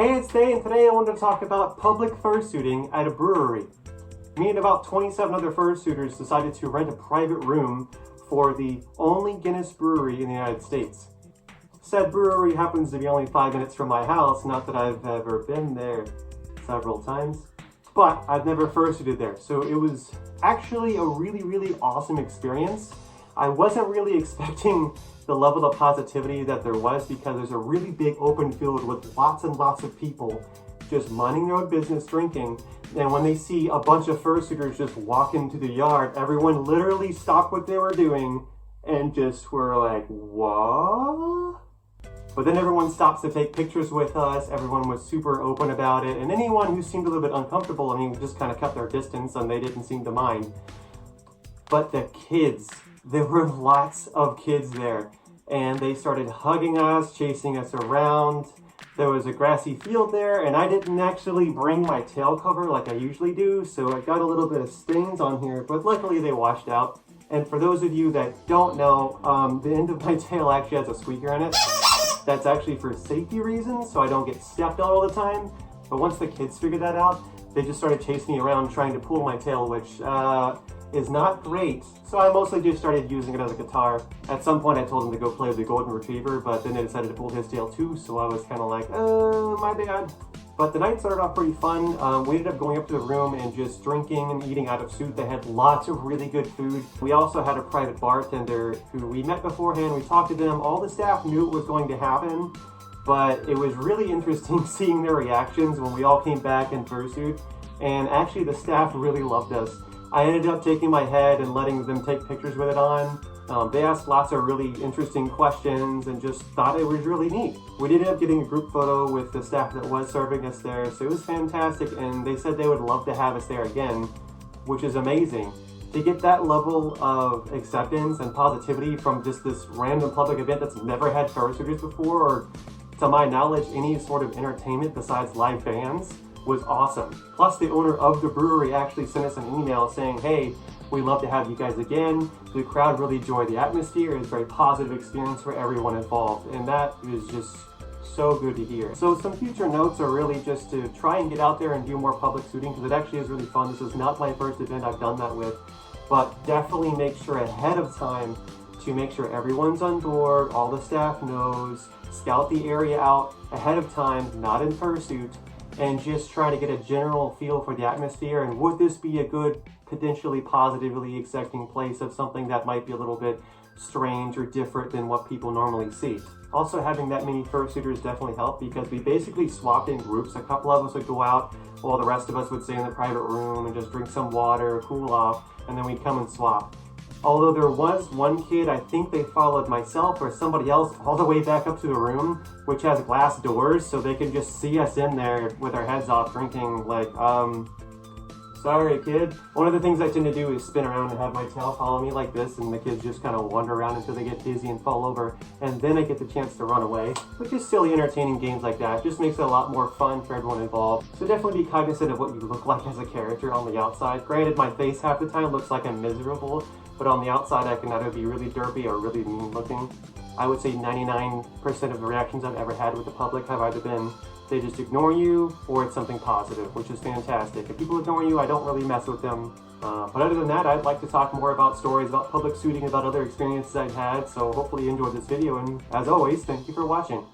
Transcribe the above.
Hey, it's Day, and today I wanted to talk about public fursuiting at a brewery. Me and about 27 other fursuiters decided to rent a private room for the only Guinness Brewery in the United States. Said brewery happens to be only 5 minutes from my house, not that I've ever been there several times, but I've never fursuited there, so it was actually a really awesome experience. I wasn't really expecting the level of positivity that there was because there's a really big open field with lots and lots of people just minding their own business drinking. And when they see a bunch of fursuiters just walk into the yard, everyone literally stopped what they were doing and just were like, what? But then everyone stops to take pictures with us. Everyone was super open about it. And anyone who seemed a little bit uncomfortable, I mean, just kind of kept their distance and they didn't seem to mind. But the kids, there were lots of kids there. And they started hugging us, chasing us around. There was a grassy field there, and I didn't actually bring my tail cover like I usually do, so I got a little bit of stings on here, but luckily they washed out. And for those of you that don't know, the end of my tail actually has a squeaker in it. That's actually for safety reasons, so I don't get stepped on all the time. But once the kids figured that out, they just started chasing me around trying to pull my tail, which is not great. So I mostly just started using it as a guitar. At some point I told him to go play with the golden retriever, but then they decided to pull his tail too, so I was kind of like, my bad. But the night started off pretty fun. We ended up going up to the room and just drinking and eating out of suit. They had lots of really good food. We also had a private bartender who we met beforehand. We talked to them. All the staff knew it was going to happen, but it was really interesting seeing their reactions when we all came back in fursuit. And actually the staff really loved us. I ended up taking my head and letting them take pictures with it on. They asked lots of really interesting questions and just thought it was really neat. We did end up getting a group photo with the staff that was serving us there, so it was fantastic, and they said they would love to have us there again, which is amazing. To get that level of acceptance and positivity from just this random public event that's never had fursuiters before, or to my knowledge, any sort of entertainment besides live bands, was awesome. Plus, the owner of the brewery actually sent us an email saying, hey, we'd love to have you guys again. The crowd really enjoyed the atmosphere. It was a very positive experience for everyone involved, and that is just so good to hear. So some future notes are really just to try and get out there and do more public shooting, because it actually is really fun. This is not my first event I've done that with, but definitely make sure ahead of time to make sure everyone's on board, all the staff knows, scout the area out ahead of time, not in fursuit, and just try to get a general feel for the atmosphere, and would this be a good, potentially positively accepting place of something that might be a little bit strange or different than what people normally see. Also, having that many fursuiters definitely helped, because we basically swapped in groups. A couple of us would go out while the rest of us would stay in the private room and just drink some water, cool off, and then we'd come and swap. Although there was one kid, I think they followed myself or somebody else all the way back up to the room, which has glass doors, so they can just see us in there with our heads off drinking, like, sorry kid. One of the things I tend to do is spin around and have my tail follow me like this, and the kids just kind of wander around until they get dizzy and fall over, and then I get the chance to run away. Which is silly, entertaining games like that. It just makes it a lot more fun for everyone involved. So definitely be cognizant of what you look like as a character on the outside. Granted, my face half the time looks like I'm miserable, but on the outside I can either be really derpy or really mean looking. I would say 99% of the reactions I've ever had with the public have either been they just ignore you, or it's something positive, which is fantastic. If people ignore you, I don't really mess with them. But other than that, I'd like to talk more about stories about public shooting, about other experiences I've had, so hopefully you enjoyed this video, and as always, thank you for watching.